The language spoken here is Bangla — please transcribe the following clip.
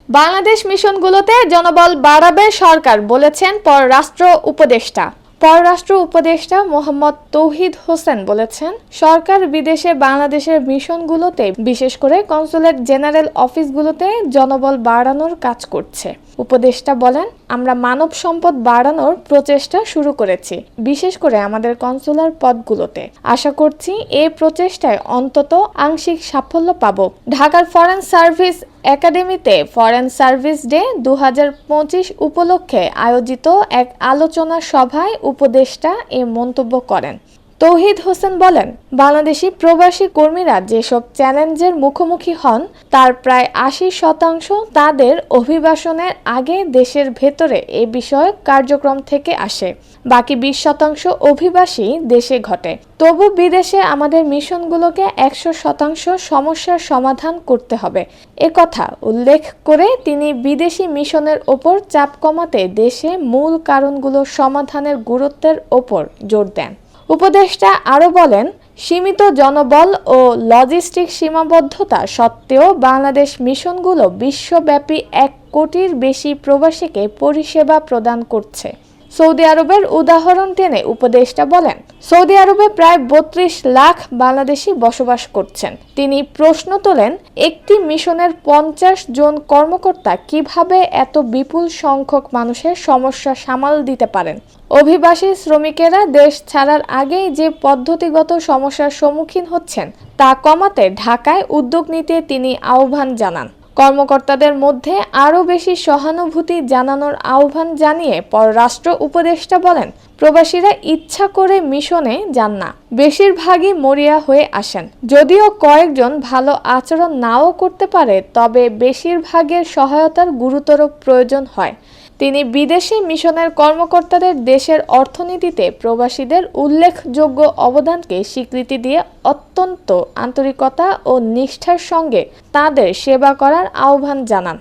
বাংলাদেশ মিশনগুলোতে জনবল বাড়াবে সরকার বলেছেন পররাষ্ট্র উপদেষ্টা। পররাষ্ট্র উপদেষ্টা মোহাম্মদ তৌহিদ হোসেন বলেছেন, সরকার বিদেশে বাংলাদেশের মিশনগুলোতে বিশেষ করে কনসুলেট জেনারেল অফিসগুলোতে জনবল বাড়ানোর কাজ করছে। উপদেষ্টা বলেন, আমরা মানব সম্পদ বাড়ানোর প্রচেষ্টা শুরু করেছি, বিশেষ করে আমাদের কনসুলার পদগুলোতে। আশা করছি এই প্রচেষ্টায় অন্তত আংশিক সাফল্য পাব। ঢাকার ফরেন সার্ভিস একাডেমিতে ফরেন সার্ভিস ডে 2025 উপলক্ষে আয়োজিত এক আলোচনা সভায় উপদেষ্টা এ মন্তব্য করেন। তৌহিদ হোসেন বলেন, বাংলাদেশি প্রবাসী কর্মীরা যেসব চ্যালেঞ্জের মুখোমুখি হন তার প্রায় 80% তাদের অভিবাসনের আগে দেশের ভেতরে এ বিষয়ক কার্যক্রম থেকে আসে। বাকি 20% অভিবাসী দেশে ঘটে। তবু বিদেশে আমাদের মিশনগুলোকে 100% সমস্যার সমাধান করতে হবে। একথা উল্লেখ করে তিনি বিদেশি মিশনের ওপর চাপ কমাতে দেশে মূল কারণগুলো সমাধানের গুরুত্বের ওপর জোর দেন। উপদেষ্টা আরও বলেন, সীমিত জনবল ও লজিস্টিক সীমাবদ্ধতা সত্ত্বেও বাংলাদেশ মিশনগুলো বিশ্বব্যাপী 1 কোটির বেশি প্রবাসীকে পরিষেবা প্রদান করছে। সৌদি আরবের উদাহরণ টেনে উপদেষ্টা বলেন, সৌদি আরবে প্রায় 32 লাখ বাংলাদেশি বসবাস করছেন। তিনি প্রশ্ন তোলেন, একটি মিশনের 50 জন কর্মকর্তা কিভাবে এত বিপুল সংখ্যক মানুষের সমস্যা সামাল দিতে পারেন। অভিবাসী শ্রমিকেরা দেশ ছাড়ার আগেই যে পদ্ধতিগত সমস্যার সম্মুখীন হচ্ছেন তা কমাতে ঢাকায় উদ্যোগ নিতে তিনি আহ্বান জানান। কর্মকর্তাদের মধ্যে আরও বেশি সহানুভূতি জানানোর আহ্বান জানিয়ে পররাষ্ট্র উপদেষ্টা বলেন, প্রবাসীরা ইচ্ছা করে মিশনে যান না, বেশিরভাগই মরিয়া হয়ে আসেন। যদিও কয়েকজন ভালো আচরণ নাও করতে পারে, তবে বেশিরভাগের সহায়তার গুরুতর প্রয়োজন হয়। তিনি বিদেশি মিশনের কর্মকর্তাদের দেশের অর্থনীতিতে প্রবাসীদের উল্লেখযোগ্য অবদানকে স্বীকৃতি দিয়ে অত্যন্ত আন্তরিকতা ও নিষ্ঠার সঙ্গে তাদের সেবা করার আহ্বান জানান।